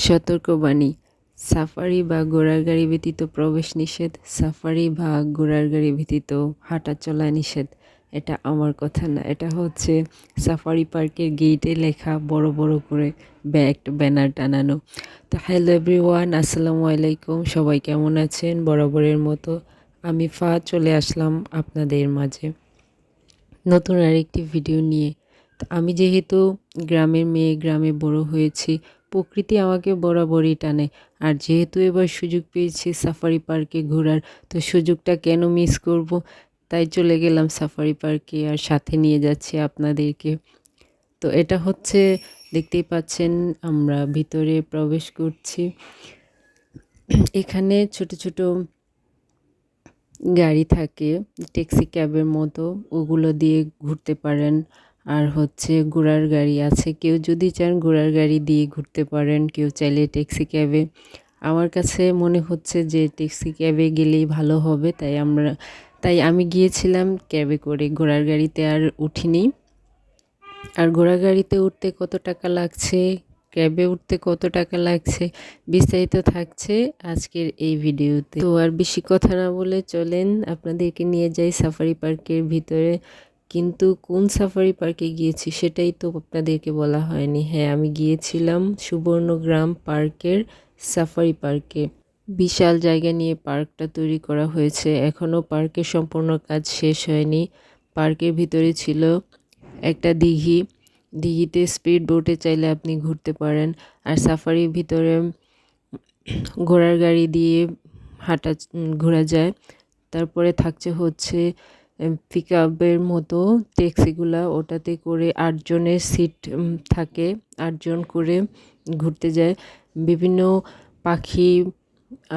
সতর্কবাণী, সাফারি বা ঘোড়ার গাড়ি ব্যতীত প্রবেশ নিষেধ। সাফারি বা ঘোড়ার গাড়ি ব্যতীত হাঁটা চলা নিষেধ। এটা আমার কথা না, এটা হচ্ছে সাফারি পার্কের গেটে লেখা বড় বড় করে একটা ব্যানার টানানো। তো হ্যালো এভরিওয়ান, আসসালামু আলাইকুম। সবাই কেমন আছেন? বরাবরের মতো আমি চলে আসলাম আপনাদের মাঝে নতুন আরেকটি ভিডিও নিয়ে। তো আমি যেহেতু গ্রামের মেয়ে, গ্রামে বড় হয়েছি, প্রকৃতি আমাকে বরাবরই টানে। আর যেহেতু এবার সুযোগ পেয়েছি সাফারি পার্কে ঘোরার, তো সুযোগটা কেন মিস করব? তাই চলে গেলাম সাফারি পার্কে, আর সাথে নিয়ে যাচ্ছি আপনাদেরকে। তো এটা হচ্ছে, দেখতেই পাচ্ছেন, আমরা ভিতরে প্রবেশ করছি। এখানে ছোট ছোট গাড়ি থাকে, ট্যাক্সি ক্যাবের মতো, ওগুলো দিয়ে ঘুরতে পারেন। আর হচ্ছে ঘোড়ার গাড়ি আছে, কেউ যদি চান ঘোড়ার গাড়ি দিয়ে ঘুরতে পারেন, কেউ চাইলে ট্যাক্সি ক্যাবে। আমার কাছে মনে হচ্ছে যে ট্যাক্সি ক্যাবে গেলেই ভালো হবে, তাই আমি গিয়েছিলাম ক্যাবে করে, ঘোড়ার গাড়িতে আর উঠিনি। আর ঘোড়ার গাড়িতে উঠতে কত টাকা লাগছে, ক্যাবে উঠতে কত টাকা লাগছে, বিস্তারিত থাকছে আজকের এই ভিডিওতে। তো আর বেশি কথা না বলে চলেন আপনাদেরকে নিয়ে যাই সাফারি পার্কের ভিতরে। কিন্তু কোন সাফারি পার্কে গিয়েছি সেটাই তো আপনাদেরকে বলা হয়নি। হ্যাঁ, আমি গিয়েছিলাম সুবর্ণগ্রাম পার্কের সাফারি পার্কে। বিশাল জায়গা নিয়ে পার্কটা তৈরি করা হয়েছে, এখনও পার্কের সম্পূর্ণ কাজ শেষ হয়নি। পার্কের ভিতরে ছিল একটা দিঘিতে স্পিড বোটে চাইলে আপনি ঘুরতে পারেন। আর সাফারির ভিতরে ঘোড়ার গাড়ি দিয়ে ঘোরা যায়। তারপরে থাকছে হচ্ছে পিকআপের মতো ট্যাক্সিগুলা, ওটাতে করে 8 জনের সিট থাকে, 8 জন করে ঘুরতে যায়। বিভিন্ন পাখি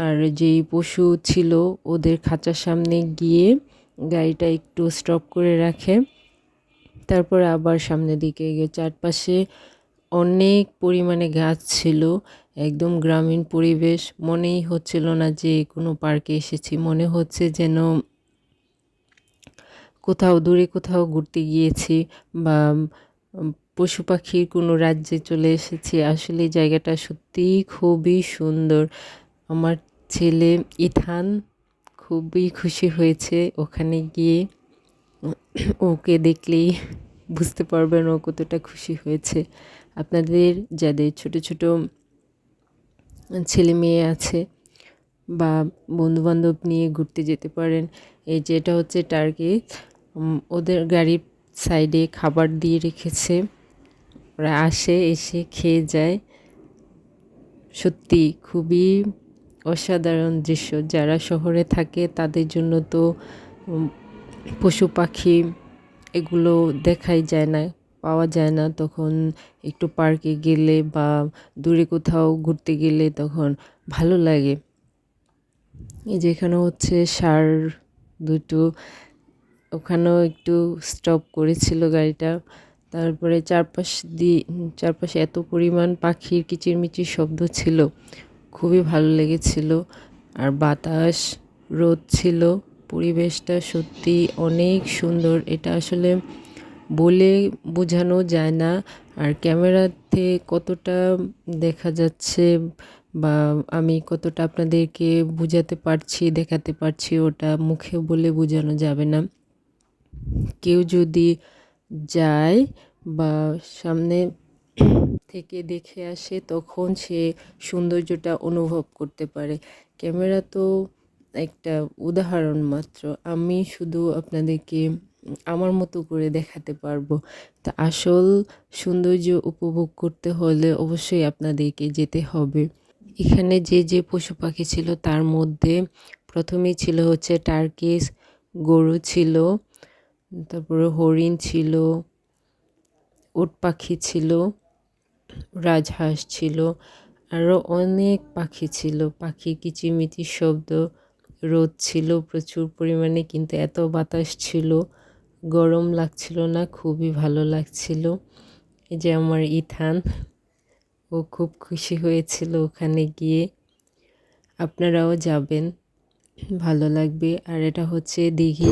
আর যেই পশু ছিল ওদের খাঁচার সামনে গিয়ে গাড়িটা একটু স্টপ করে রাখে, তারপরে আবার সামনের দিকে গিয়ে চারপাশে অনেক পরিমাণে গাছ ছিল, একদম গ্রামীণ পরিবেশ। মনেই হচ্ছিল না যে কোনো পার্কে এসেছি, মনে হচ্ছে যেন কোথাও দূরে কোথাও ঘুরতে গিয়েছি বা পশু পাখির কোনো রাজ্যে চলে এসেছি। আসলে জায়গাটা সত্যিই খুবই সুন্দর। আমার ছেলে ইথান খুবই খুশি হয়েছে ওখানে গিয়ে। ওকে দেখলেই বুঝতে পারবেন ও কতটা খুশি হয়েছে। আপনাদের যাদের ছোট ছোট ছেলে মেয়ে আছে বা বন্ধুবান্ধব নিয়ে ঘুরতে যেতে পারেন। এই যে এটা হচ্ছে টার্গেট, ওদের গাড়ির সাইডে খাবার দিয়ে রেখেছে, ওরা আসে, এসে খেয়ে যায়। সত্যি খুবই অসাধারণ দৃশ্য। যারা শহরে থাকে তাদের জন্য তো পশু পাখি এগুলো দেখাই যায় না, পাওয়া যায় না। তখন একটু পার্কে গেলে বা দূরে কোথাও ঘুরতে গেলে তখন ভালো লাগে। এই যেখানে হচ্ছে ষাঁড় দুটো, ওখানেও একটু স্টপ করেছিল গাড়িটা। তারপরে চারপাশে এত পরিমাণ পাখির কিচিরমিচির শব্দ ছিল, খুবই ভালো লেগেছিল। আর বাতাস, রোদ ছিল, পরিবেশটা সত্যি অনেক সুন্দর। এটা আসলে বলে বোঝানো যায় না। আর ক্যামেরাতে কতটা দেখা যাচ্ছে বা আমি কতটা আপনাদেরকে বোঝাতে পারছি, দেখাতে পারছি, ওটা মুখে বলে বোঝানো যাবে না। কেউ যদি যায় বা সামনে থেকে দেখে আসে তখন সে সৌন্দর্যটা অনুভব করতে পারে। ক্যামেরা তো একটা উদাহরণ মাত্র, আমি শুধু আপনাদেরকে আমার মতো করে দেখাতে পারবো। তা আসল সৌন্দর্য উপভোগ করতে হলে অবশ্যই আপনাদেরকে যেতে হবে। এখানে যে যে পশু পাখি ছিল তার মধ্যে প্রথমেই ছিল হচ্ছে টার্কিস, গরু ছিল, তারপরে হরিণ ছিল, উট পাখি ছিল, রাজহাঁস ছিল, আরও অনেক পাখি ছিল। পাখির কিচিরমিচির শব্দ, রোদ ছিল প্রচুর পরিমাণে, কিন্তু এত বাতাস ছিল, গরম লাগছিল না, খুবই ভালো লাগছিল। এই যে আমার ইথান, ও খুব খুশি হয়েছিল ওখানে গিয়ে। আপনারাও যাবেন, ভালো লাগবে। আর এটা হচ্ছে দিঘি।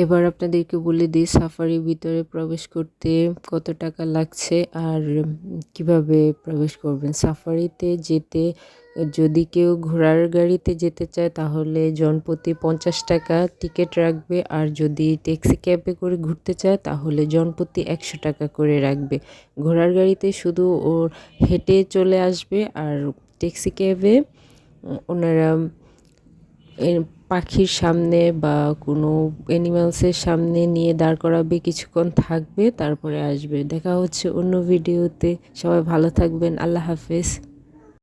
এবার আপনাদেরকে বলে দিই সাফারির ভিতরে প্রবেশ করতে কত টাকা লাগছে আর কিভাবে প্রবেশ করবেন। সাফারিতে যেতে যদি কেউ ঘোড়ার গাড়িতে যেতে চায় তাহলে জনপ্রতি 50 টাকা টিকিট রাখবে, আর যদি ট্যাক্সি ক্যাবে করে ঘুরতে চায় তাহলে জনপ্রতি 100 টাকা করে রাখবে। ঘোড়ার গাড়িতে শুধু ওর হেঁটে চলে আসবে, আর ট্যাক্সি ক্যাবে ওনারা পাখির সামনে বা কোনো অ্যানিমালসের সামনে নিয়ে দাঁড় করাবে, কিছুক্ষণ থাকবে, তারপরে আসবে। দেখা হচ্ছে অন্য ভিডিওতে। সবাই ভালো থাকবেন। আল্লাহ হাফেজ।